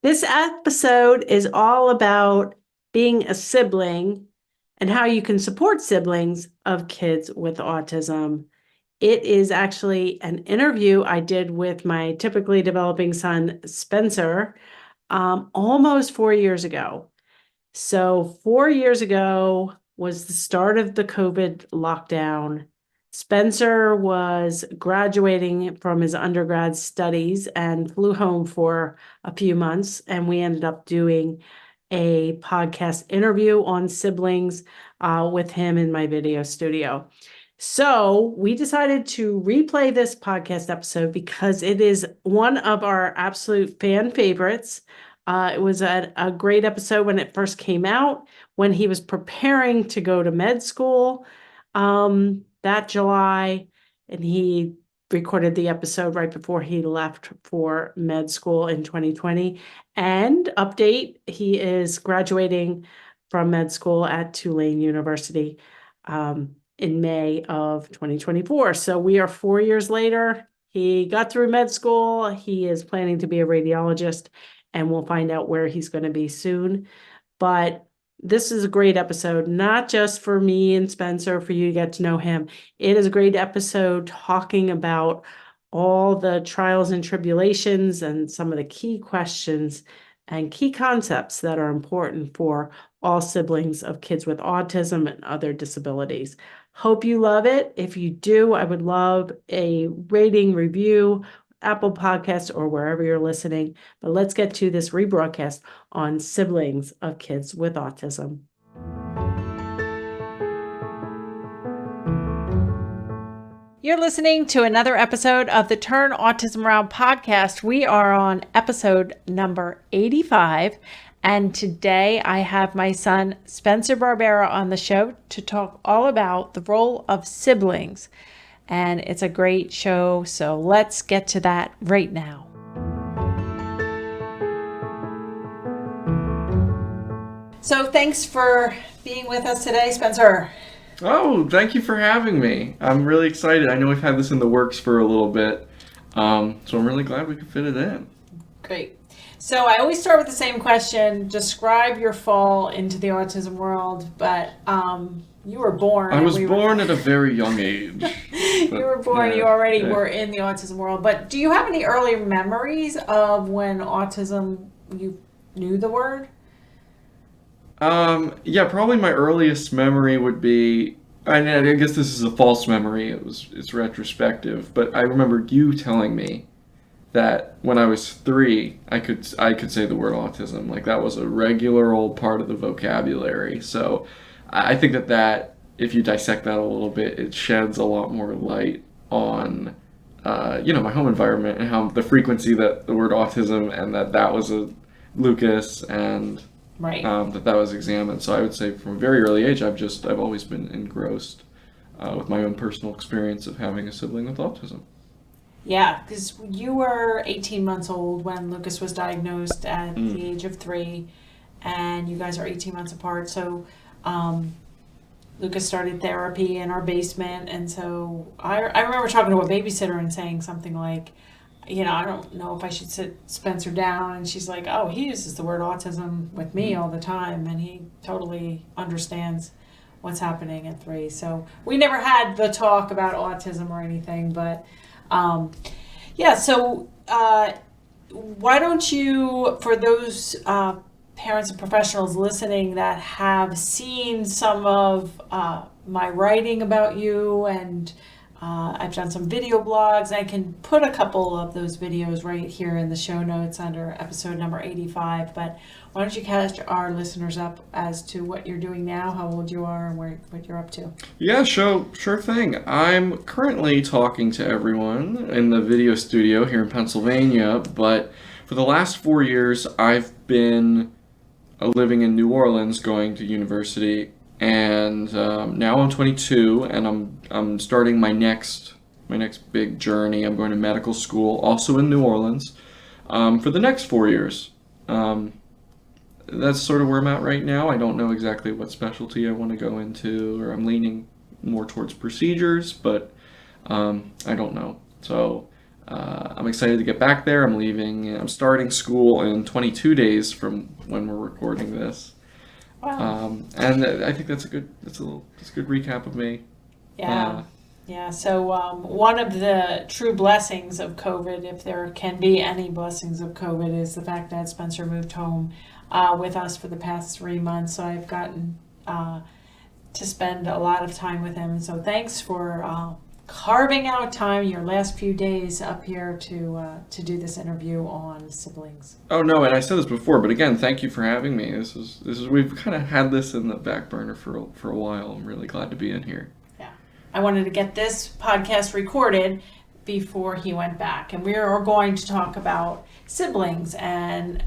This episode is all about being a sibling and how you can support siblings of kids with autism. It is actually an interview I did with my typically developing son, Spencer, almost 4 years ago. So 4 years ago was the start of the COVID lockdown. Spencer was graduating from his undergrad studies and flew home for a few months, and we ended up doing a podcast interview on siblings with him in my video studio. So we decided to replay this podcast episode because it is one of our absolute fan favorites. It was a great episode when it first came out, when he was preparing to go to med school that July, and he recorded the episode right before he left for med school in 2020. And update, he is graduating from med school at Tulane University in May of 2024. So we are 4 years later. He got through med school. He is planning to be a radiologist, and we'll find out where he's going to be soon. But this is a great episode, not just for me and Spencer, for you to get to know him. It is a great episode talking about all the trials and tribulations and some of the key questions and key concepts that are important for all siblings of kids with autism and other disabilities. Hope you love it. If you do, I would love a rating, review, Apple Podcasts, or wherever you're listening. But let's get to this rebroadcast on siblings of kids with autism. You're listening to another episode of the Turn Autism Around podcast. We are on episode number 85. And today I have my son, Spencer Barbera, on the show to talk all about the role of siblings. And it's a great show, so let's get to that right now. So thanks for being with us today, Spencer. Oh, thank you for having me. I'm really excited. I know we've had this in the works for a little bit, so I'm really glad we could fit it in. Great. So I always start with the same question. Describe your fall into the autism world, but you were born. I was born at a very young age. You were born, you already were in the autism world. But do you have any early memories of when autism, you knew the word? Yeah, probably my earliest memory would be, I guess this is a false memory, it's retrospective, but I remember you telling me that when I was 3, I could say the word autism. Like, that was a regular old part of the vocabulary. So I think that if you dissect that a little bit, it sheds a lot more light on, my home environment and how the frequency that the word autism and that was a Lucas and right. that was examined. So I would say from a very early age, I've always been engrossed with my own personal experience of having a sibling with autism. Yeah, because you were 18 months old when Lucas was diagnosed at the age of 3, and you guys are 18 months apart. So Lucas started therapy in our basement, and so I remember talking to a babysitter and saying something like, I don't know if I should sit Spencer down, and she's like, oh, he uses the word autism with me all the time, and he totally understands what's happening at 3. So we never had the talk about autism or anything, but so why don't you, for those parents and professionals listening that have seen some of my writing about you, and I've done some video blogs. I can put a couple of those videos right here in the show notes under episode number 85, but why don't you catch our listeners up as to what you're doing now, how old you are, and what you're up to? Yeah, sure thing. I'm currently talking to everyone in the video studio here in Pennsylvania, but for the last 4 years, I've been living in New Orleans, going to university, and now I'm 22, and I'm starting my next big journey. I'm going to medical school, also in New Orleans, for the next 4 years. That's sort of where I'm at right now. I don't know exactly what specialty I want to go into, or I'm leaning more towards procedures, but I don't know. So I'm excited to get back there. I'm starting school in 22 days from when we're recording this. Wow. And I think that's a good recap of me. Yeah. Yeah. So one of the true blessings of COVID, if there can be any blessings of COVID, is the fact that Spencer moved home with us for the past 3 months. So I've gotten to spend a lot of time with him. So thanks for carving out time your last few days up here to do this interview on siblings. Oh no, and I said this before, but again, thank you for having me. This is we've kind of had this in the back burner for a while. I'm really glad to be in here. Yeah, I wanted to get this podcast recorded before he went back, and we are going to talk about siblings and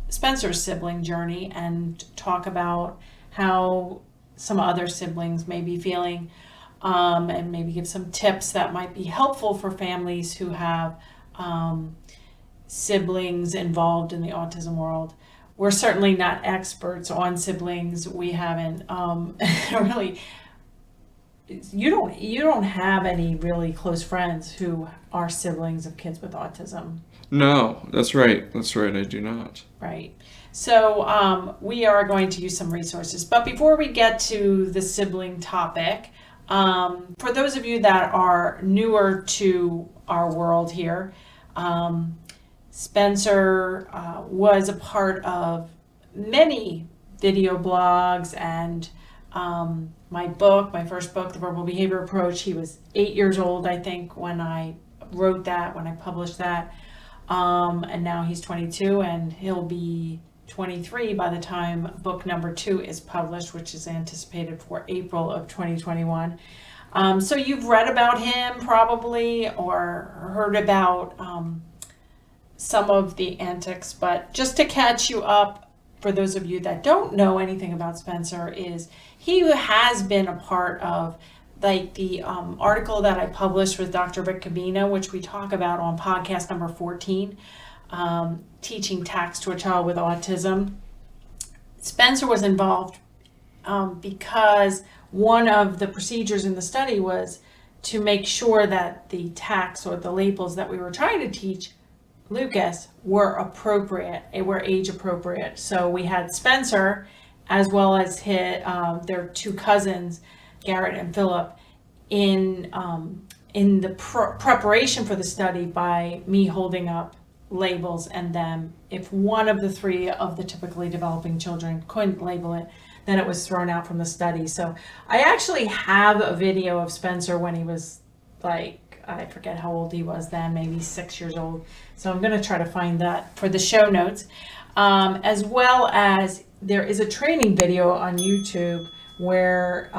Spencer's sibling journey, and talk about how some other siblings may be feeling. And maybe give some tips that might be helpful for families who have siblings involved in the autism world. We're certainly not experts on siblings. We haven't really. You don't have any really close friends who are siblings of kids with autism. No, that's right. That's right. I do not. Right. So we are going to use some resources. But before we get to the sibling topic, for those of you that are newer to our world here, Spencer was a part of many video blogs and my first book, The Verbal Behavior Approach. He was 8 years old, I think, when I wrote that, when I published that. And now he's 22, and he'll be 23 by the time book number 2 is published, which is anticipated for April of 2021. So you've read about him probably, or heard about some of the antics, but just to catch you up, for those of you that don't know anything about Spencer, is he has been a part of like the article that I published with Dr. Rick Cabina, which we talk about on podcast number 14, teaching tax to a child with autism. Spencer was involved because one of the procedures in the study was to make sure that the tax or the labels that we were trying to teach Lucas were appropriate, were age appropriate. So we had Spencer as well as their 2 cousins, Garrett and Philip, in the preparation for the study by me holding up labels, and then if one of the 3 of the typically developing children couldn't label it, then it was thrown out from the study. So I actually have a video of Spencer when he was like, I forget how old he was then, maybe 6 years old. So I'm going to try to find that for the show notes. As well as there is a training video on YouTube where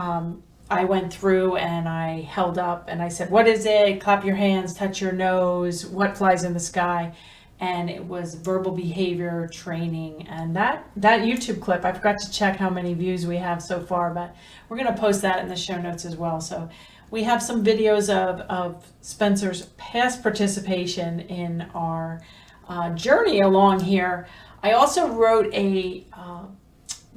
I went through and I held up and I said, what is it? Clap your hands, touch your nose, what flies in the sky? And it was verbal behavior training. And that YouTube clip, I forgot to check how many views we have so far, but we're going to post that in the show notes as well. So we have some videos of Spencer's past participation in our journey along here. I also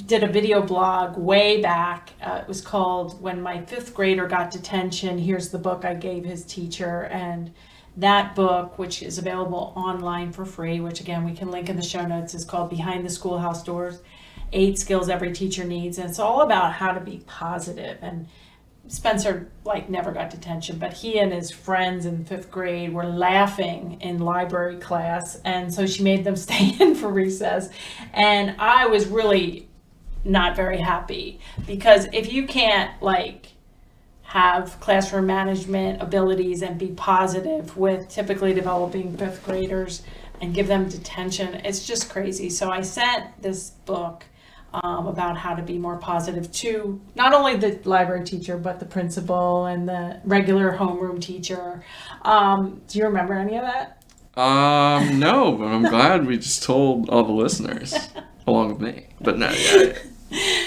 did a video blog way back. It was called When My 5th Grader Got Detention. Here's the book I gave his teacher. And that book, which is available online for free, which again we can link in the show notes, is called Behind the Schoolhouse Doors, 8 Skills Every Teacher Needs. And it's all about how to be positive. And Spencer never got detention, but he and his friends in 5th grade were laughing in library class, and so she made them stay in for recess. And I was really not very happy, because if you can't have classroom management abilities and be positive with typically developing 5th graders and give them detention, it's just crazy. So I sent this book about how to be more positive to not only the library teacher, but the principal and the regular homeroom teacher. Do you remember any of that? No, but I'm glad we just told all the listeners along with me. But no, yeah,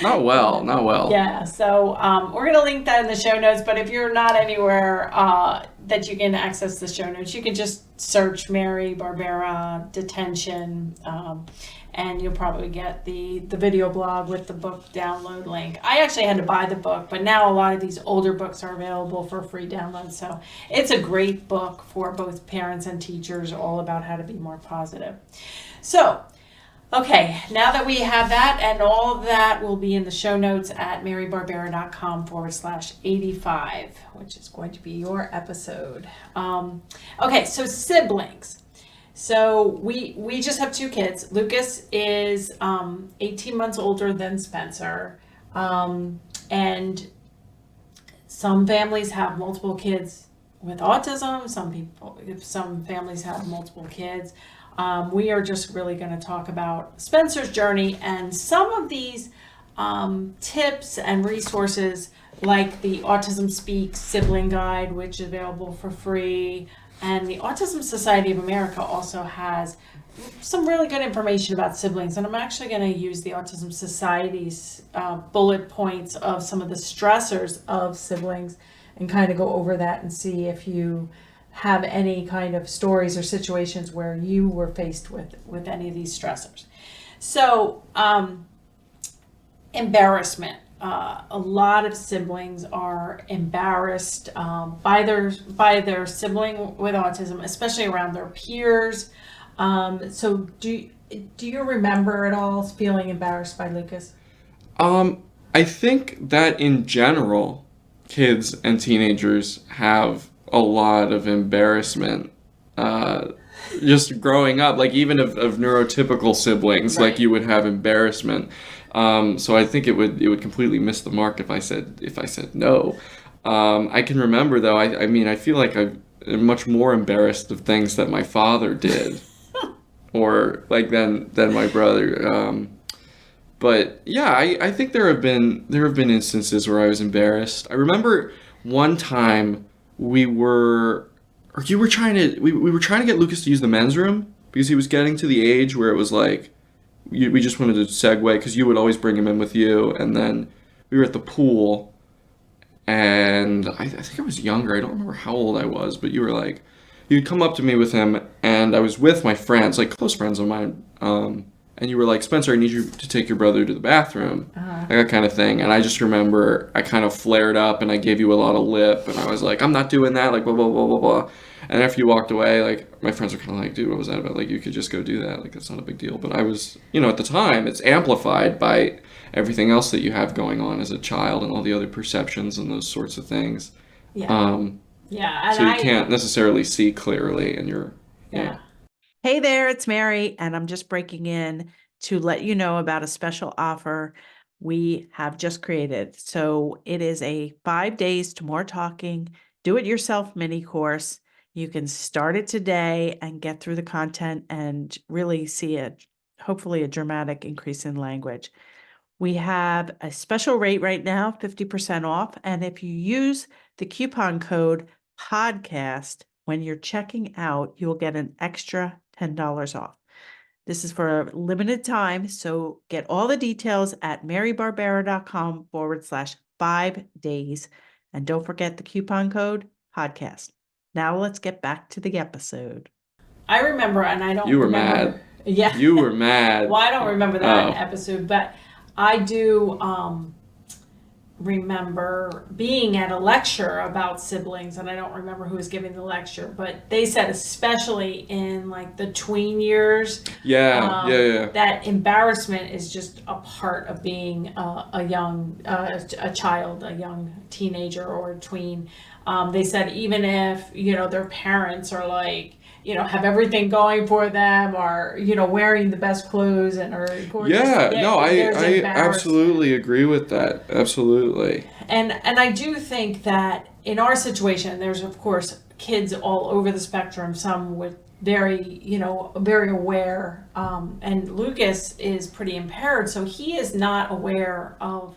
not well. Yeah, so we're going to link that in the show notes, but if you're not anywhere that you can access the show notes, you can just search Mary Barbera detention, and you'll probably get the video blog with the book download link. I actually had to buy the book, but now a lot of these older books are available for free download. So it's a great book for both parents and teachers, all about how to be more positive. So, okay, now that we have that, and all of that will be in the show notes at marybarbera.com/85, which is going to be your episode. Okay, so siblings. So we just have 2 kids. Lucas is 18 months older than Spencer. And some families have multiple kids with autism. Some families have multiple kids. We are just really going to talk about Spencer's journey and some of these tips and resources, like the Autism Speaks Sibling Guide, which is available for free. And the Autism Society of America also has some really good information about siblings. And I'm actually going to use the Autism Society's bullet points of some of the stressors of siblings and kind of go over that and see if you have any kind of stories or situations where you were faced with any of these stressors. So, embarrassment. A lot of siblings are embarrassed by their sibling with autism, especially around their peers. So do you remember at all feeling embarrassed by Lucas? I think that in general, kids and teenagers have a lot of embarrassment. Just growing up, like even of neurotypical siblings, Right. like you would have embarrassment. So I think it would completely miss the mark if I said no. I can remember though. I mean, I feel like I'm much more embarrassed of things that my father did, or like than my brother. But yeah, I think there have been instances where I was embarrassed. I remember one time we were trying to get Lucas to use the men's room because he was getting to the age where it was like we just wanted to segue because you would always bring him in with you, and then we were at the pool, and I think I was younger. I don't remember how old I was, but you were like, you'd come up to me with him, and I was with my friends, like close friends of mine, and you were like, Spencer, I need you to take your brother to the bathroom, like that kind of thing. And I just remember I kind of flared up and I gave you a lot of lip, and I was like, I'm not doing that, like blah blah blah blah blah. And after you walked away, like my friends were kind of like, dude, what was that about? Like you could just go do that, like that's not a big deal. But I was, at the time, it's amplified by everything else that you have going on as a child and all the other perceptions and those sorts of things. Yeah. Yeah. And So you can't necessarily see clearly, and you're Yeah. Hey there, it's Mary, and I'm just breaking in to let you know about a special offer we have just created. So it is a 5 days to more talking, do it yourself mini course. You can start it today and get through the content and really see hopefully a dramatic increase in language. We have a special rate right now, 50% off. And if you use the coupon code podcast when you're checking out, you'll get an extra $10 off. This is for a limited time, so get all the details at marybarbera.com/5 days. And don't forget the coupon code podcast. Now let's get back to the episode. I remember, and I don't You were remember. mad. Yeah. You were mad. Well, I don't remember that Oh. episode, but I do remember being at a lecture about siblings, and I don't remember who was giving the lecture, but they said especially in like the tween years, Yeah. that embarrassment is just a part of being a young child, a young teenager or a tween. They said even if their parents are like have everything going for them, or wearing the best clothes and are gorgeous. Yeah, no, there's I embarrassment. absolutely agree with that. Absolutely. And I do think that in our situation, there's of course kids all over the spectrum. Some with very very aware, and Lucas is pretty impaired, so he is not aware of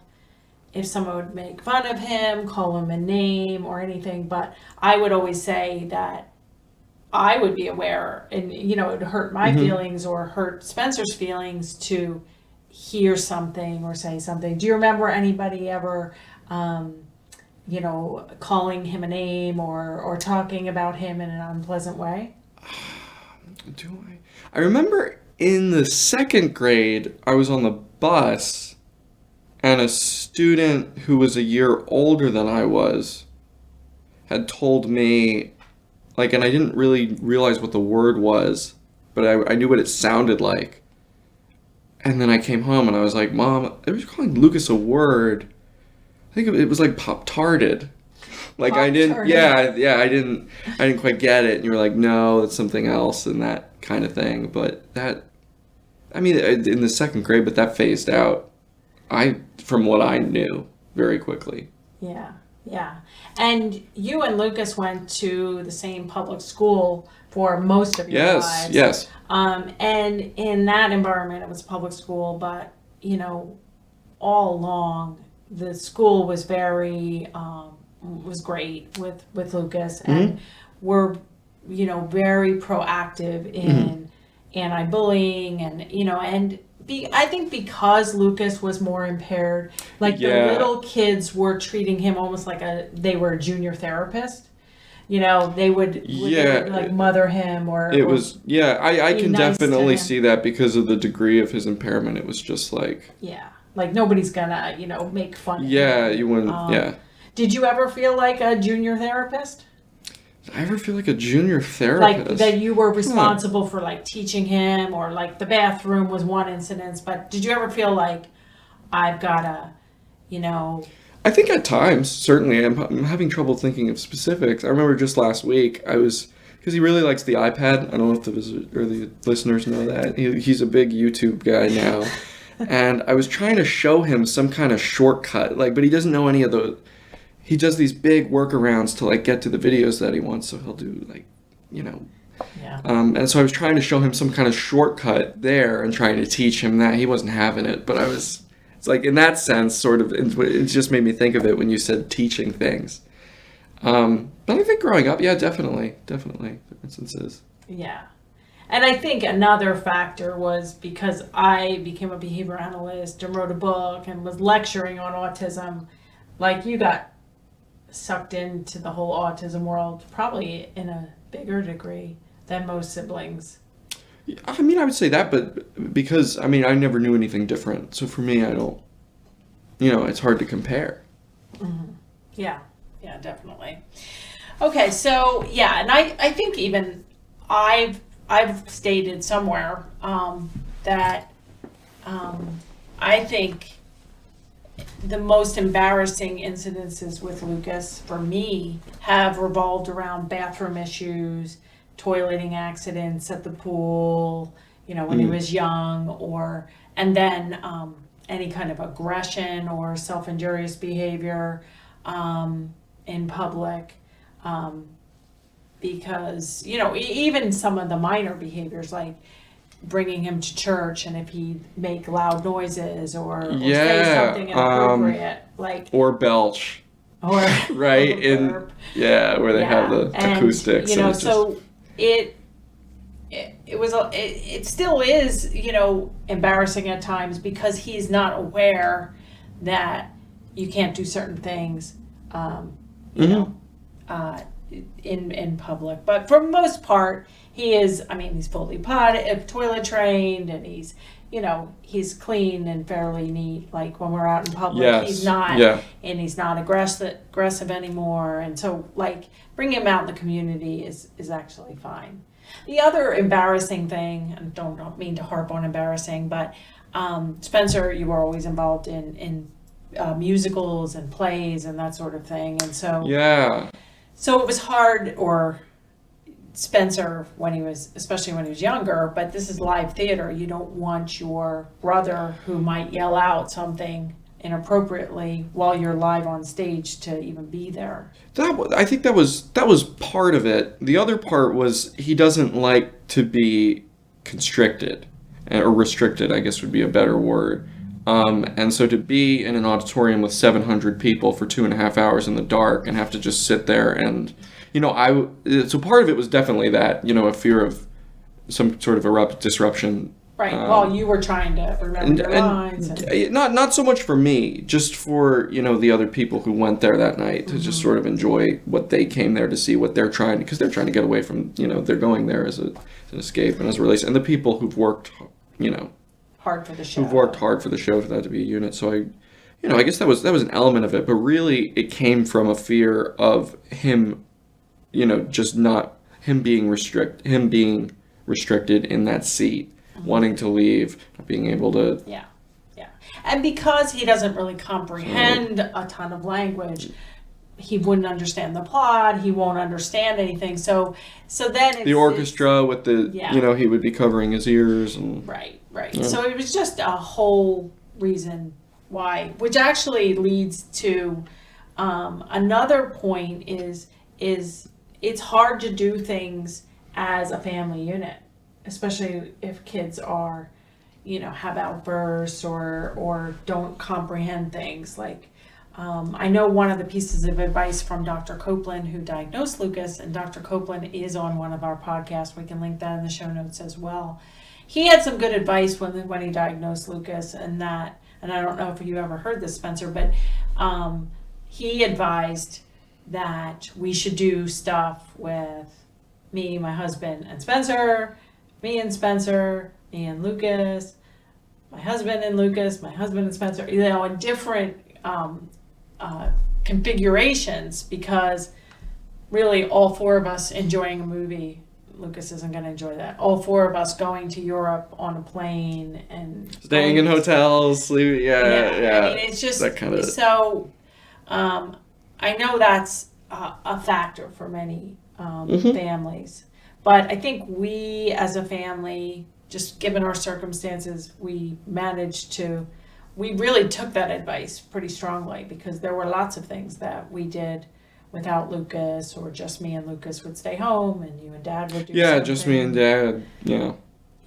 if someone would make fun of him, call him a name or anything. But I would always say that I would be aware, and it would hurt my feelings or hurt Spencer's feelings to hear something or say something. Do you remember anybody ever calling him a name or talking about him in an unpleasant way? Do I remember in the second grade, I was on the bus, and a student who was a year older than I was had told me, like, and I didn't really realize what the word was, but I knew what it sounded like. And then I came home and I was like, Mom, I was calling Lucas a word. I think it was like pop-tarted. Like I didn't, Pop-tarted. I didn't quite get it. And you were like, no, it's something else and that kind of thing. But I mean, in the second grade, but that phased out. From what I knew, very quickly. Yeah, yeah. And you and Lucas went to the same public school for most of your Yes, lives. yes. And in that environment, it was public school, but all along the school was very was great with Lucas, and we're very proactive in anti-bullying, and I think because Lucas was more impaired, like the Yeah. little kids were treating him almost like they were a junior therapist. They would Yeah. like mother him or It was, yeah, I be can nice to definitely him. see that because of the degree of his impairment. It was just like, yeah, like nobody's gonna make fun of yeah, him. you wouldn't, yeah. Did you ever feel like a junior therapist? Did I ever feel like a junior Like therapist? that you were responsible for like teaching him, or like the bathroom was one incident, but did you ever feel like I've gotta, I think at times, certainly, I'm having trouble thinking of specifics. I remember just last week, because he really likes the iPad. I don't know if the listeners know that. He's a big YouTube guy now. And I was trying to show him some kind of shortcut, but he doesn't know any of the, he does these big workarounds to get to the videos that he wants. So he'll do yeah. and so I was trying to show him some kind of shortcut there and trying to teach him that. He wasn't having it, but it's like in that sense, sort of, it just made me think of it when you said teaching things. But I think growing up, yeah, definitely, for instances. Yeah. And I think another factor was because I became a behavior analyst and wrote a book and was lecturing on autism, like you got sucked into the whole autism world probably in a bigger degree than most siblings. I mean, I would say that, but because, I mean, I never knew anything different. So for me, I don't, it's hard to compare. Yeah, yeah, definitely. Okay, so yeah, and I think even I've stated somewhere that I think the most embarrassing incidences with Lucas for me have revolved around bathroom issues, toileting accidents at the pool, when he was young, and then any kind of aggression or self-injurious behavior in public. Because, even some of the minor behaviors, like bringing him to church, and if he'd make loud noises or say Yeah, something inappropriate, Or belch, or right? or burp. Where they have the And, acoustics. and it's just- so it was it still is embarrassing at times because he's not aware that you can't do certain things in public. But for the most part, he is, he's fully toilet trained, and he's clean and fairly neat. Like when we're out in public, Yes, he's not, yeah. and he's not aggressive anymore. And so bringing him out in the community is actually fine. The other embarrassing thing, and don't mean to harp on embarrassing, but Spencer, you were always involved in musicals and plays and that sort of thing. And so Yeah. so it was hard, or Spencer, especially when he was younger, but this is live theater. You don't want your brother who might yell out something inappropriately while you're live on stage to even be there. I think that was part of it. The other part was he doesn't like to be constricted, or restricted, I guess would be a better word. And so to be in an auditorium with 700 people for 2.5 hours in the dark and have to just sit there and, so part of it was definitely that, a fear of some sort of disruption Right. While you were trying to remember your lines. Not so much for me, just for, the other people who went there that night to just sort of enjoy what they came there to see, what they're trying, because they're trying to get away from, they're going there as an escape and as a release. And the people who've worked, hard for the show. who've worked hard for the show for that to be a unit. So I guess that was an element of it, but really it came from a fear of him, just not him being restricted in that seat, wanting to leave, not being able to. Yeah. And because he doesn't really comprehend a ton of language, he wouldn't understand the plot. He won't understand anything. So then The orchestra with the, Yeah. he would be covering his ears and. Right. Yeah. So it was just a whole reason why, which actually leads to another point is it's hard to do things as a family unit, especially if kids are, have outbursts or don't comprehend things. Like, I know one of the pieces of advice from Dr. Copeland, who diagnosed Lucas, and Dr. Copeland is on one of our podcasts. We can link that in the show notes as well. He had some good advice when he diagnosed Lucas, and I don't know if you ever heard this, Spencer, but he advised that we should do stuff with me, my husband, and Spencer, me and Spencer, me and Lucas, my husband and Lucas, my husband and Spencer, in different configurations, because really all four of us enjoying a movie, Lucas isn't going to enjoy that. All four of us going to Europe on a plane and Staying in hotels, sleeping, yeah. I mean, it's just that kind of. so. I know that's a factor for many families, but I think we, as a family, just given our circumstances, we really took that advice pretty strongly, because there were lots of things that we did without Lucas, or just me and Lucas would stay home and you and Dad would do Yeah, just me and something. Dad.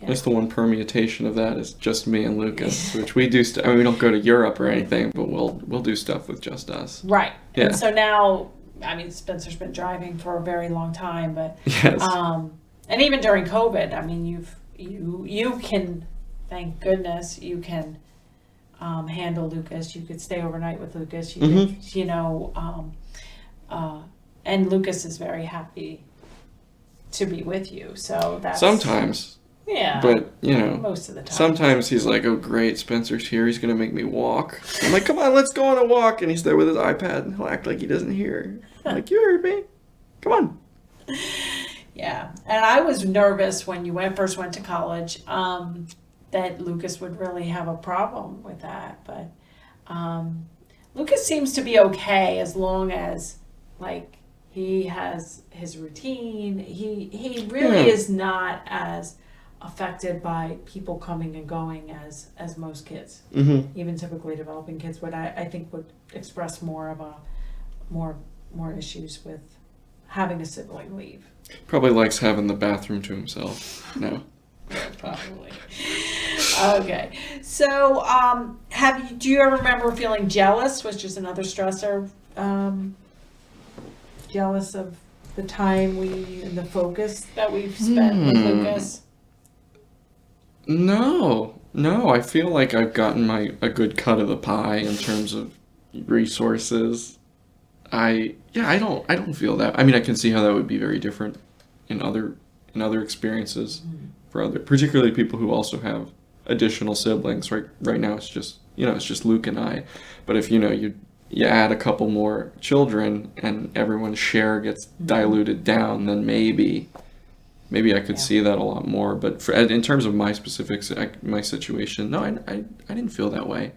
That's the one permutation of that is just me and Lucas, which we do. We don't go to Europe or anything, but we'll do stuff with just us. Right. Yeah. And so now, I mean, Spencer's been driving for a very long time, but Yes. and even during COVID, I mean, you can, thank goodness, you can handle Lucas. You could stay overnight with Lucas. You could, and Lucas is very happy to be with you. So that's Sometimes. Yeah. But, most of the time. sometimes he's like, oh, great, Spencer's here. He's going to make me walk. I'm like, come on, let's go on a walk. And he's there with his iPad, and he'll act like he doesn't hear. I'm like, you heard me. Come on. Yeah. And I was nervous when you first went to college that Lucas would really have a problem with that. But Lucas seems to be okay as long as, like, he has his routine. He really is not as affected by people coming and going as most kids. Mm-hmm. Even typically developing kids would, I think, would express more of more issues with having a sibling leave. Probably likes having the bathroom to himself. No. Yeah, probably. Okay. So, do you ever remember feeling jealous, which is another stressor? Jealous of the time and the focus that we've spent with Lucas? No, I feel like I've gotten a good cut of the pie in terms of resources. I don't feel that. I mean, I can see how that would be very different in other experiences for particularly people who also have additional siblings. Right now it's just Luke and I. But if you add a couple more children and everyone's share gets diluted down, then maybe I could see that a lot more. But in terms of my specifics, my situation, no, I didn't feel that way.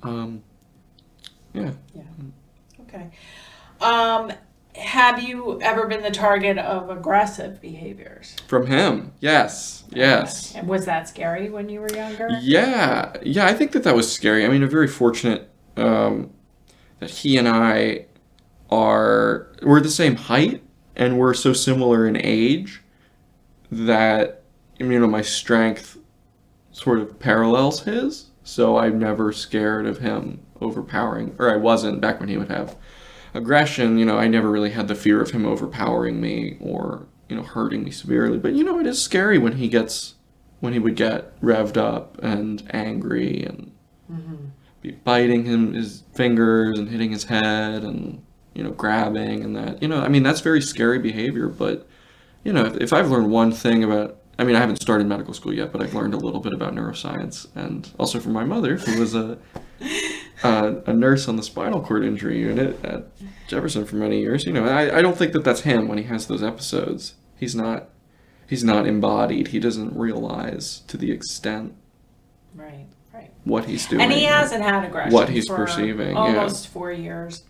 Yeah. Okay. Have you ever been the target of aggressive behaviors? From him, yes. And was that scary when you were younger? Yeah. I think that was scary. I mean, I'm very fortunate that he and I we're the same height and we're so similar in age that my strength sort of parallels his. So I'm never scared of him overpowering, or I wasn't back when he would have aggression. I never really had the fear of him overpowering me or hurting me severely. But it is scary when he gets when he would get revved up and angry and Mm-hmm. be biting his fingers and hitting his head and, grabbing and that. I mean, that's very scary behavior, but, if I've learned one thing about, I mean, I haven't started medical school yet, but I've learned a little bit about neuroscience, and also from my mother, who was a nurse on the spinal cord injury unit at Jefferson for many years. I don't think that that's him when he has those episodes. He's not embodied. He doesn't realize to the extent Right, right. what he's doing. And he hasn't had aggression what he's for perceiving, almost 4 years.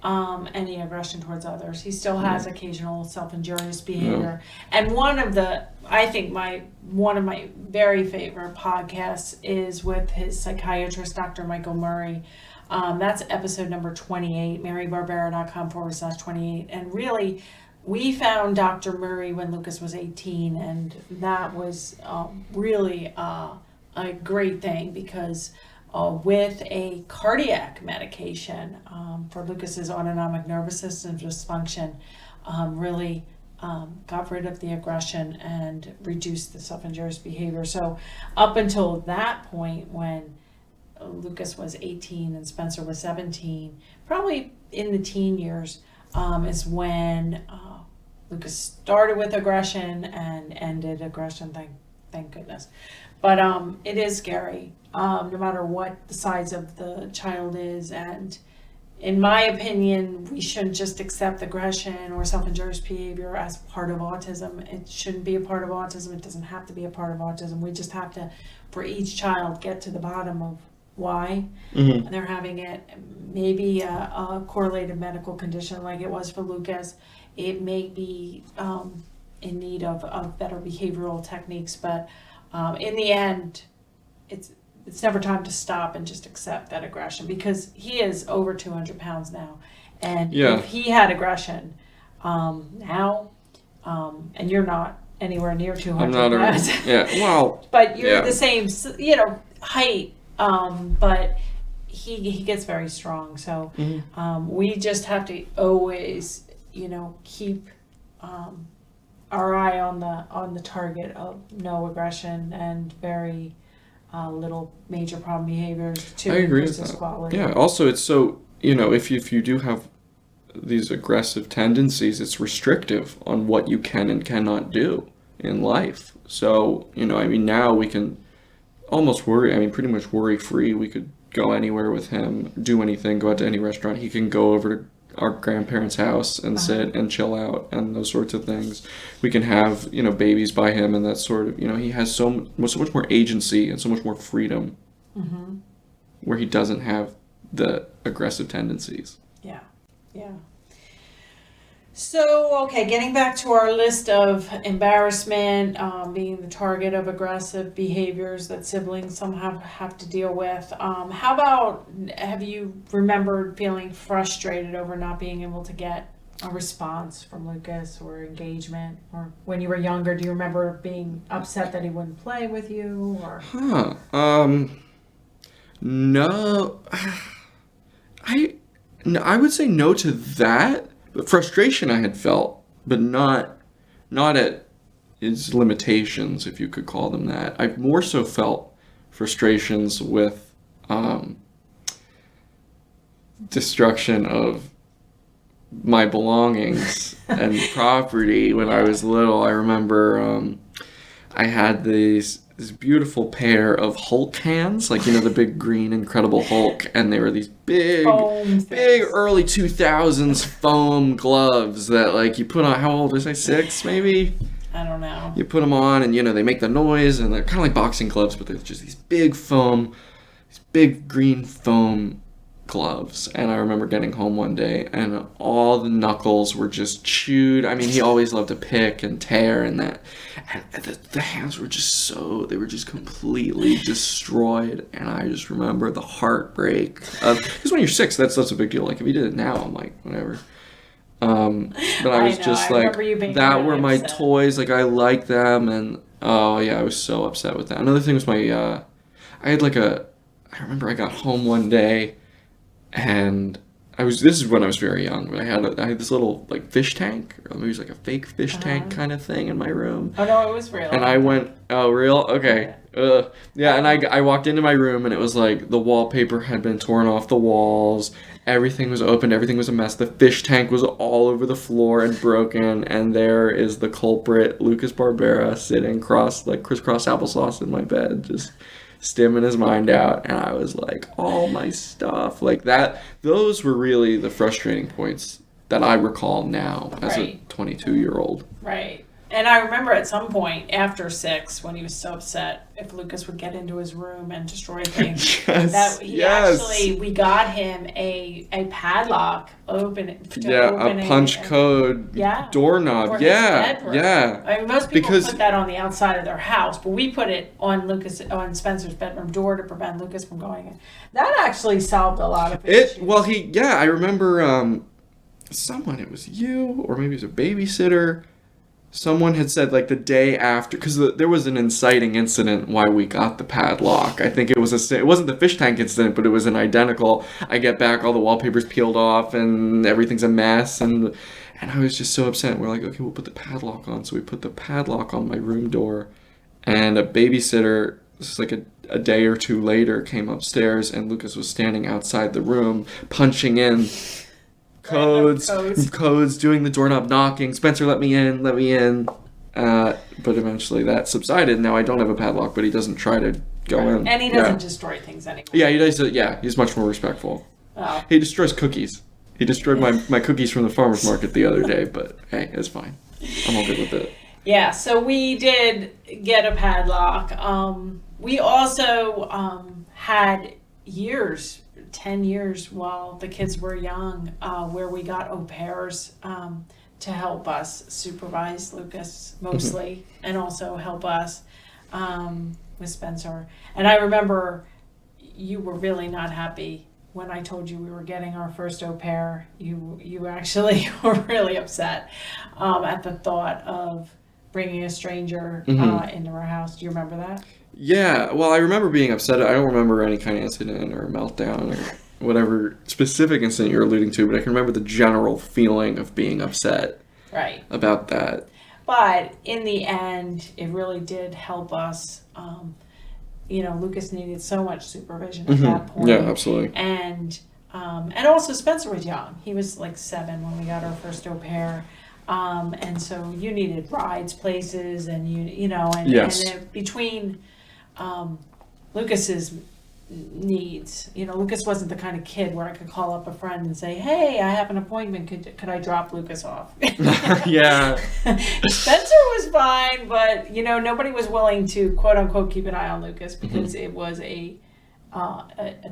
Any aggression towards others. He still has occasional self-injurious behavior. And one of my very favorite podcasts is with his psychiatrist, Dr. Michael Murray. That's episode number 28, marybarbera.com/28. And really, we found Dr. Murray when Lucas was 18, and that was really a great thing because with a cardiac medication for Lucas's autonomic nervous system dysfunction, really got rid of the aggression and reduced the self-injurious behavior. So up until that point, when Lucas was 18 and Spencer was 17, probably in the teen years, is when Lucas started with aggression and ended aggression. Thank goodness. But it is scary, no matter what the size of the child is. And in my opinion, we shouldn't just accept aggression or self-injurious behavior as part of autism. It shouldn't be a part of autism. It doesn't have to be a part of autism. We just have to, for each child, get to the bottom of why they're having it. Maybe a correlated medical condition like it was for Lucas. It may be in need of better behavioral techniques, but in the end, it's never time to stop and just accept that aggression, because he is over 200 pounds now. And if he had aggression now, and you're not anywhere near 200 I'm not pounds. Well, but you're the same, height, but he gets very strong. So we just have to always, keep our eye on the target of no aggression and very little major problem behaviors to I agree increase with his that. quality. Yeah. Also, it's so if you do have these aggressive tendencies, it's restrictive on what you can and cannot do in life. So now we can almost pretty much worry free. We could go anywhere with him, do anything, go out to any restaurant. He can go over to our grandparents' house and sit and chill out and those sorts of things. We can have, babies by him and that sort of, he has so much more agency and so much more freedom where he doesn't have the aggressive tendencies. Yeah. So, okay, getting back to our list of embarrassment, being the target of aggressive behaviors that siblings somehow have to deal with. How about, have you remembered feeling frustrated over not being able to get a response from Lucas or engagement? Or when you were younger, do you remember being upset that he wouldn't play with you? Or No. I would say no to that. But frustration I had felt, but not at its limitations, if you could call them that. I more so felt frustrations with destruction of my belongings and property when I was little. I remember I had this beautiful pair of Hulk hands, the big green Incredible Hulk, and they were these big early 2000s foam gloves that you put on. How old was I? 6 maybe? I don't know. You put them on and they make the noise, and they're kind of like boxing gloves, but they're just these big green foam gloves. And I remember getting home one day and all the knuckles were just chewed. I mean, he always loved to pick and tear, and that, and the hands were just they were just completely destroyed. And I just remember the heartbreak because when you're 6, that's a big deal. If you did it now, I'm like, whatever. But I was just that were my toys. I like them, and I was so upset with that. Another thing was I remember I got home one day, and this is when I was very young, but I had this little like fish tank, or maybe it was like a fake fish tank kind of thing in my room. Oh no, it was real. And I went, oh, real? Okay. Yeah, and I walked into my room and it was like the wallpaper had been torn off the walls. Everything was open. Everything was a mess. The fish tank was all over the floor and broken. And there is the culprit, Lucas Barbera, sitting crisscross applesauce in my bed, just stimming his mind out. And I was like, all my stuff. Like that, those were really the frustrating points that I recall now as a 22-year-old. Right. And I remember at some point after 6, when he was so upset, if Lucas would get into his room and destroy things, we got him a padlock open a punch code doorknob. For Yeah, his bedroom. yeah. I mean, most people put that on the outside of their house, but we put it on Spencer's bedroom door to prevent Lucas from going in. That actually solved a lot of issues. I remember it was you, or maybe it was a babysitter. Someone had said like the day after, because there was an inciting incident why we got the padlock. I think it wasn't the fish tank incident, but it was an identical. I get back, all the wallpaper's peeled off and everything's a mess, and I was just so upset. We're like, okay, we'll put the padlock on. So we put the padlock on my room door, and a babysitter, this is like a day or two later, came upstairs, and Lucas was standing outside the room punching in codes, doing the doorknob knocking. Spencer, let me in. But eventually that subsided. Now I don't have a padlock, but he doesn't try to go in. And he doesn't destroy things anymore. Yeah, he does. Yeah, he's much more respectful. Oh. He destroys cookies. He destroyed my cookies from the farmer's market the other day, but hey, it's fine. I'm all good with it. Yeah, so we did get a padlock. We also had 10 years while the kids were young, where we got au pairs to help us supervise Lucas mostly, and also help us with Spencer. And I remember you were really not happy when I told you we were getting our first au pair. You actually were really upset at the thought of bringing a stranger into our house. Do you remember that? Yeah, well, I remember being upset. I don't remember any kind of incident or meltdown or whatever specific incident you're alluding to, but I can remember the general feeling of being upset about that. But in the end, it really did help us. Lucas needed so much supervision at that point. Yeah, absolutely. And also Spencer was young. He was like 7 when we got our first au pair. And so you needed rides places, and and between Lucas's needs, Lucas wasn't the kind of kid where I could call up a friend and say, hey, I have an appointment, could I drop Lucas off? Yeah. Spencer was fine, but nobody was willing to quote unquote keep an eye on Lucas because it was a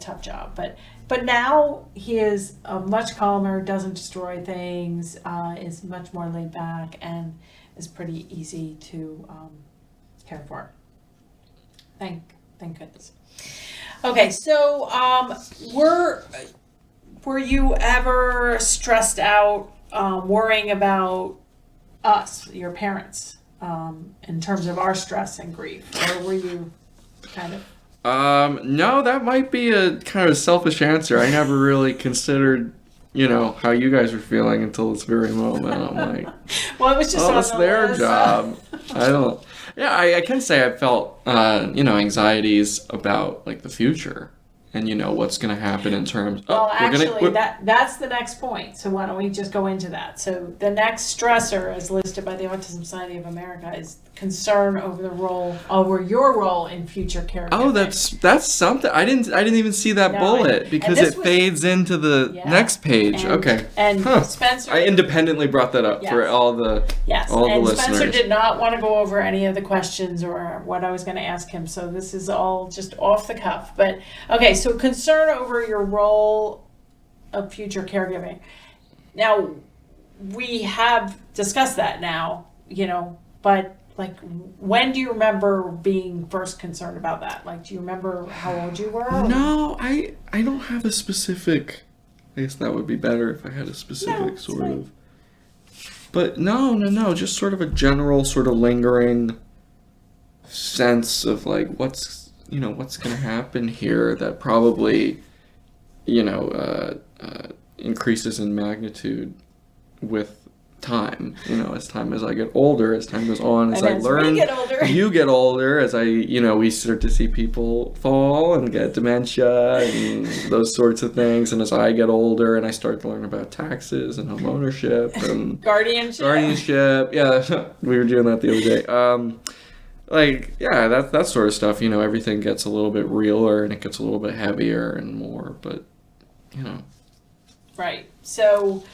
tough job. But now he is much calmer, doesn't destroy things, is much more laid back, and is pretty easy to care for. Thank goodness. Okay, so were you ever stressed out, worrying about us, your parents, in terms of our stress and grief, or were you kind of? No, that might be a kind of selfish answer. I never really considered, how you guys were feeling until this very moment. I'm like, well, it was just it's their job. I can say I felt, anxieties about like the future and what's going to happen in terms. That's the next point. So why don't we just go into that? So the next stressor, as listed by the Autism Society of America, is concern over your role in future caregiving. Oh, that's something. I didn't even see that bullet because it fades into the next page. Okay. And Spencer, I independently brought that up for all the listeners. Spencer did not want to go over any of the questions or what I was going to ask him. So this is all just off the cuff. But okay, so concern over your role of future caregiving. Now, we have discussed that now, but like, when do you remember being first concerned about that? Like, do you remember how old you were? No, I don't have a specific. I guess that would be better if I had a specific sort of. But no, just sort of a general sort of lingering sense of like what's going to happen here that probably, increases in magnitude with time. As time as I get older, as time goes on, as I learn, we get older. you get older, as we start to see people fall and get dementia and those sorts of things. And as I get older and I start to learn about taxes and home ownership and guardianship, yeah, we were doing that the other day. That sort of stuff. Everything gets a little bit realer and it gets a little bit heavier and more. But Right. So,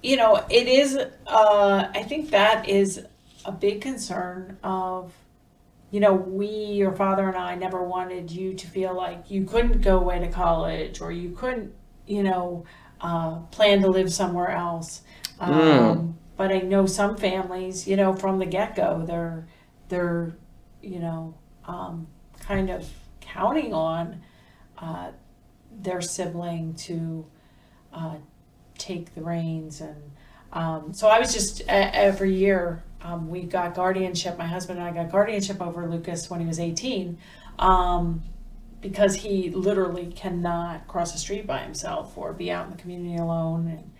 it is, I think that is a big concern of, your father and I never wanted you to feel like you couldn't go away to college or you couldn't, plan to live somewhere else. But I know some families, from the get-go, they're, kind of counting on their sibling to take the reins. And so I was just every year we got guardianship. My husband and I got guardianship over Lucas when he was 18, because he literally cannot cross the street by himself or be out in the community alone. And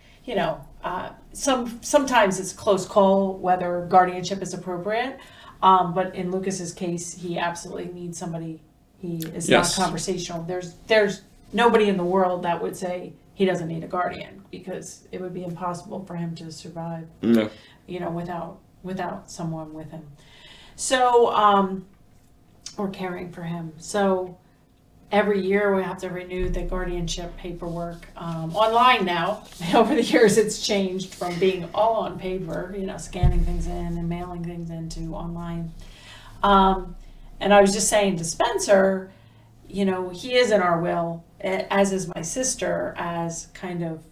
sometimes it's a close call whether guardianship is appropriate, but in Lucas's case, he absolutely needs somebody. He is Yes. not conversational. There's nobody in the world that would say he doesn't need a guardian, because it would be impossible for him to survive, no. without someone with him. So, or caring for him. So every year we have to renew the guardianship paperwork, online now. Over the years it's changed from being all on paper, scanning things in and mailing things in, to online. And I was just saying to Spencer, he is in our will, as is my sister, as kind of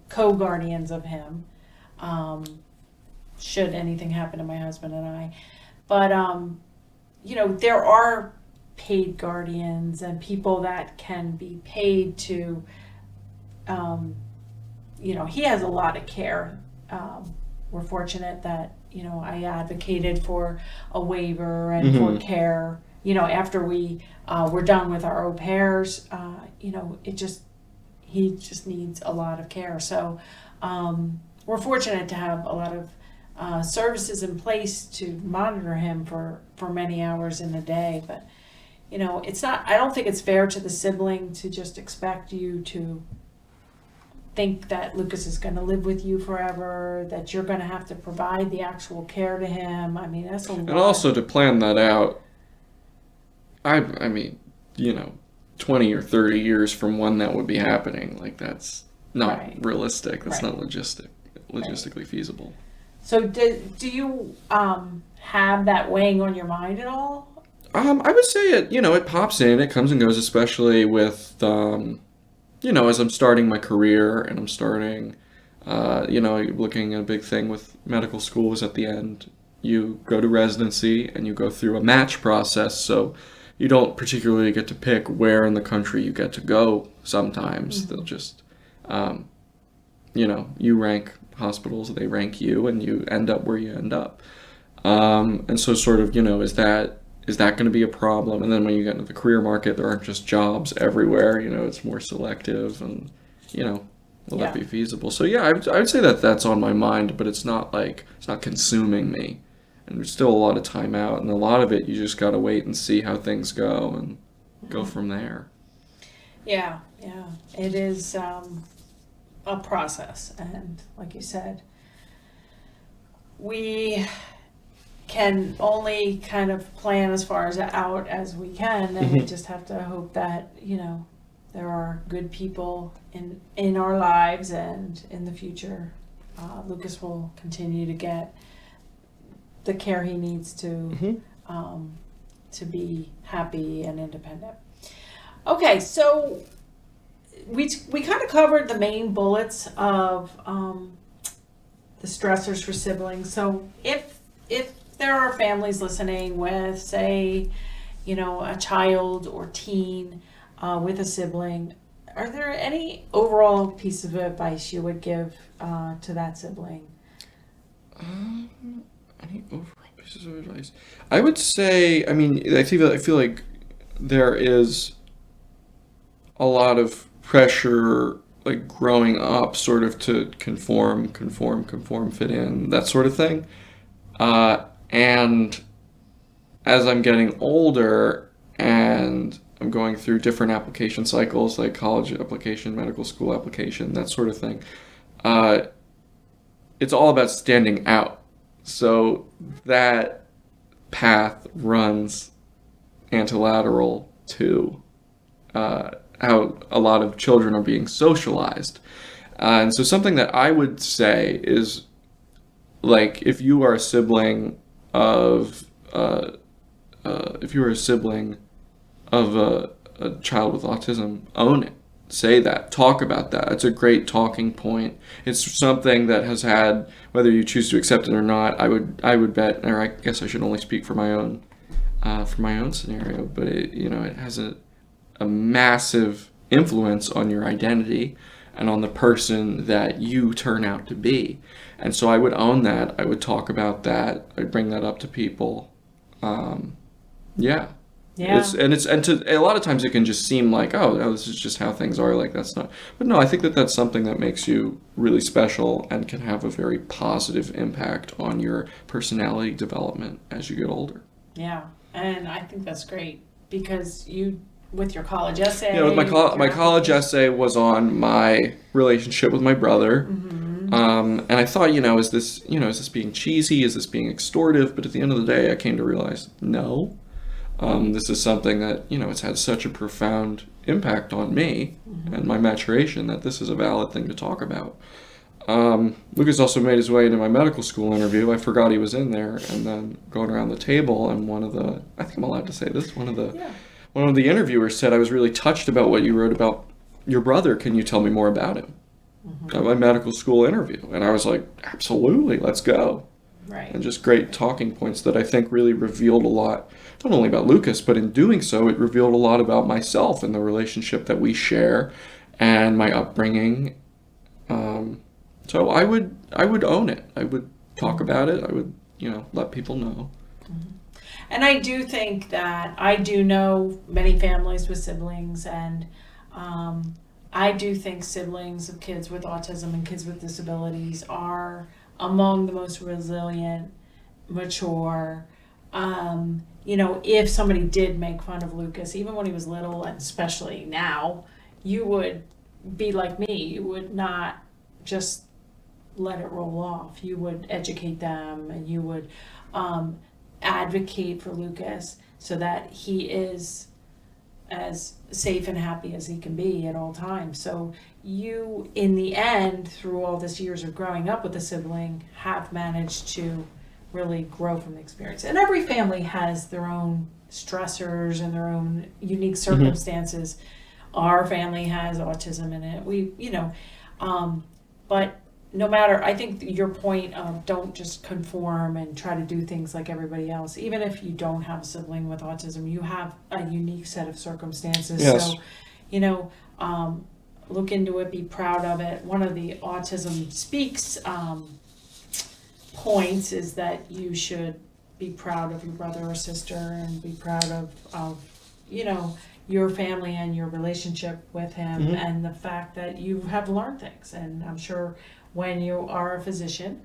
co-guardians of him, should anything happen to my husband and I. But, there are paid guardians and people that can be paid to, he has a lot of care. We're fortunate that, I advocated for a waiver and for care. After we were done with our au pairs, he just needs a lot of care. So we're fortunate to have a lot of services in place to monitor him for many hours in a day. But, I don't think it's fair to the sibling to just expect you to think that Lucas is going to live with you forever, that you're going to have to provide the actual care to him. I mean, that's a lot. And also to plan that out, I mean, 20 or 30 years from when that would be happening, that's not Right. realistic. That's Right. not logistically feasible. So do you have that weighing on your mind at all? I would say it pops in, it comes and goes, especially with, as I'm starting my career and I'm starting, looking at a big thing with medical school is at the end, you go to residency and you go through a match process. So you don't particularly get to pick where in the country you get to go sometimes. They'll just, you rank hospitals, they rank you, and you end up where you end up. And so sort of, is that going to be a problem? And then when you get into the career market, there aren't just jobs everywhere, it's more selective and, will that be feasible? So yeah, I would say that that's on my mind, but it's not consuming me. And there's still a lot of time out, and a lot of it you just got to wait and see how things go and go from there. Yeah. It is a process. And like you said, we can only kind of plan as far out as we can, and we just have to hope that, there are good people in our lives, and in the future, Lucas will continue to get the care he needs to be happy and independent. Okay, so we kind of covered the main bullets of the stressors for siblings. So if there are families listening with, say, a child or teen with a sibling, are there any overall piece of advice you would give to that sibling? Any overall pieces of advice? I would say, I feel like there is a lot of pressure like growing up sort of to conform, fit in, that sort of thing. And as I'm getting older and I'm going through different application cycles, like college application, medical school application, that sort of thing, it's all about standing out. So that path runs antilateral to how a lot of children are being socialized. And so something that I would say is, like, if you are a sibling of a child with autism, own it. Say that. Talk about that. It's a great talking point. It's something that has had, whether you choose to accept it or not, I would bet, or I guess I should only speak for my own scenario, but it has a massive influence on your identity and on the person that you turn out to be. And so I would own that. I would talk about that. I'd bring that up to people. Yeah. Yeah. And a lot of times it can just seem like, oh, no, this is just how things are. Like, that's not. But no, I think that that's something that makes you really special and can have a very positive impact on your personality development as you get older. Yeah. And I think that's great because with your college essay. Yeah, with my college essay was on my relationship with my brother. Mm-hmm. And I thought, is this being cheesy? Is this being extortive? But at the end of the day, I came to realize, no. This is something that, it's had such a profound impact on me and my maturation that this is a valid thing to talk about. Lucas also made his way into my medical school interview. I forgot he was in there, and then going around the table, and I think I'm allowed to say this, one of the interviewers said, I was really touched about what you wrote about your brother. Can you tell me more about him? At my medical school interview. And I was like, absolutely, let's go. Right. And just great talking points that I think really revealed a lot, not only about Lucas, but in doing so, it revealed a lot about myself and the relationship that we share and my upbringing. So I would own it. I would talk about it. I would, let people know. And I do think that I do know many families with siblings, and I do think siblings of kids with autism and kids with disabilities are among the most resilient, mature. If somebody did make fun of Lucas, even when he was little, and especially now, you would be like me. You would not just let it roll off. You would educate them, and you would advocate for Lucas so that he is as safe and happy as he can be at all times. So you, in the end, through all this years of growing up with a sibling, have managed to really grow from the experience. And every family has their own stressors and their own unique circumstances. Our family has autism in it. But no matter, I think your point of don't just conform and try to do things like everybody else. Even if you don't have a sibling with autism, you have a unique set of circumstances. Yes. So, look into it, be proud of it. One of the Autism Speaks points is that you should be proud of your brother or sister and be proud of your family and your relationship with him and the fact that you have learned things. And I'm sure when you are a physician,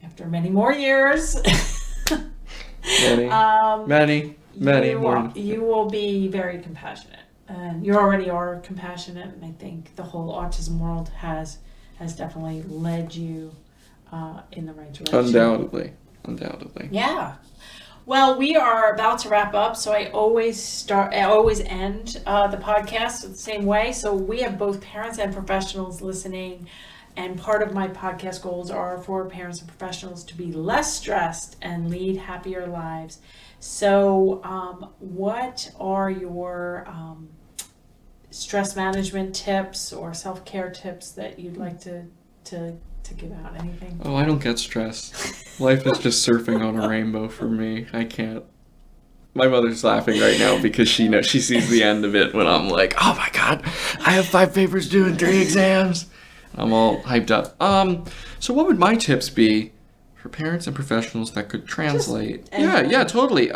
after many more years, many more. You will be very compassionate, and you already are compassionate. And I think the whole autism world has definitely led you in the right direction. Undoubtedly. Yeah. Well, we are about to wrap up, so I always end the podcast the same way. So we have both parents and professionals listening, and part of my podcast goals are for parents and professionals to be less stressed and lead happier lives. So what are your stress management tips or self-care tips that you'd like to give out? Anything? Oh, I don't get stressed. Life is just surfing on a rainbow for me. I can't. My mother's laughing right now because she knows, she sees the end of it when I'm like, oh my God, I have 5 papers due and 3 exams. I'm all hyped up. So what would my tips be for parents and professionals that could translate? Yeah, totally.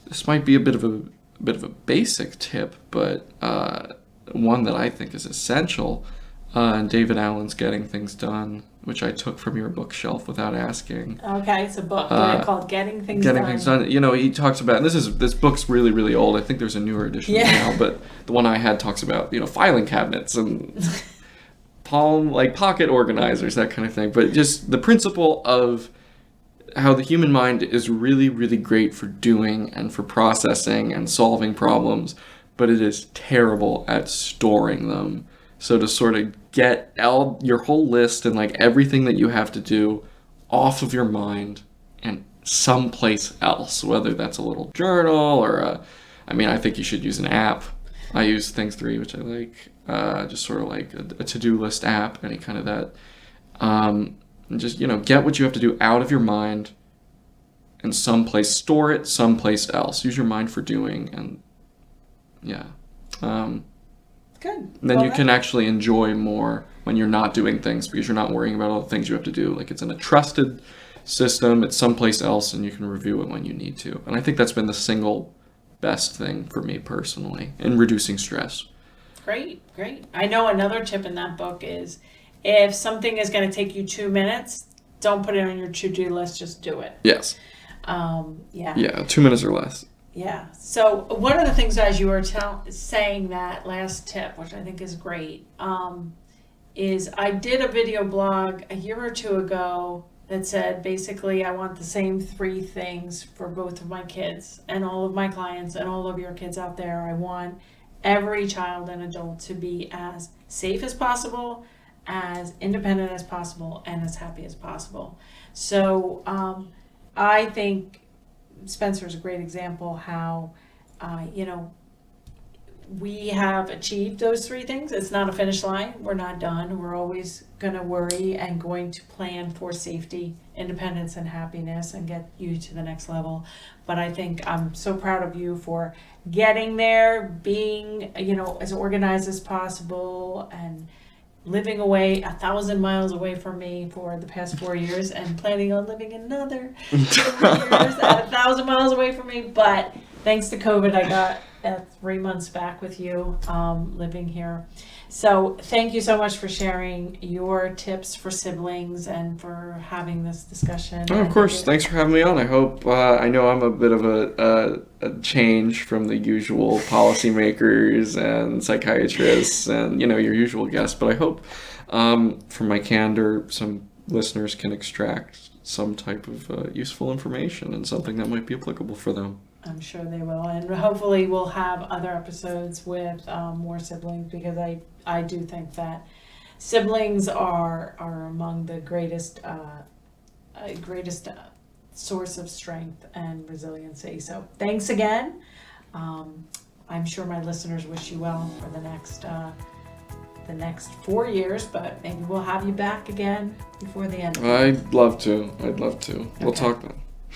This might be a bit of a basic tip, but one that I think is essential. And David Allen's Getting Things Done, which I took from your bookshelf without asking. Okay, it's a book called Getting Things Getting Done. Things Done. You know, he talks about, and this book's really, really old. I think there's a newer edition now, but the one I had talks about, filing cabinets and pocket organizers, that kind of thing. But just the principle of how the human mind is really, really great for doing and for processing and solving problems, but it is terrible at storing them. So to sort of get your whole list and everything that you have to do off of your mind and someplace else, whether that's a little journal or I think you should use an app. I use Things3, which I like, just sort of like a to-do list app, any kind of that. And just, get what you have to do out of your mind and store it someplace else. Use your mind for doing, and yeah. Good. Then Well, you can actually enjoy more when you're not doing things because you're not worrying about all the things you have to do. It's in a trusted system, it's someplace else, and you can review it when you need to. And I think that's been the single best thing for me personally in reducing stress. Great. I know another tip in that book is if something is going to take you 2 minutes, don't put it on your to-do list, just do it. Yes. Yeah. Yeah, 2 minutes or less. Yeah. So one of the things as you were saying that last tip, which I think is great, is I did a video blog a year or two ago that said basically I want the same 3 things for both of my kids and all of my clients and all of your kids out there. I want every child and adult to be as safe as possible, as independent as possible, and as happy as possible. So I think Spencer's a great example how, we have achieved those 3 things. It's not a finish line. We're not done. We're always going to worry and going to plan for safety, independence, and happiness and get you to the next level. But I think I'm so proud of you for getting there, being, as organized as possible and living away 1,000 miles away from me for the past 4 years and planning on living another 4 years at 1,000 miles away from me. But thanks to COVID, I got 3 months back with you, living here. So thank you so much for sharing your tips for siblings and for having this discussion. Oh, of course. Thanks for having me on. I hope, I know I'm a bit of a change from the usual policymakers and psychiatrists and, your usual guests, but I hope from my candor, some listeners can extract some type of useful information and something that might be applicable for them. I'm sure they will, and hopefully we'll have other episodes with more siblings because I do think that siblings are among the greatest source of strength and resiliency. So thanks again. I'm sure my listeners wish you well for the next 4 years, but maybe we'll have you back again before the end. I'd love to. We'll Okay. talk then.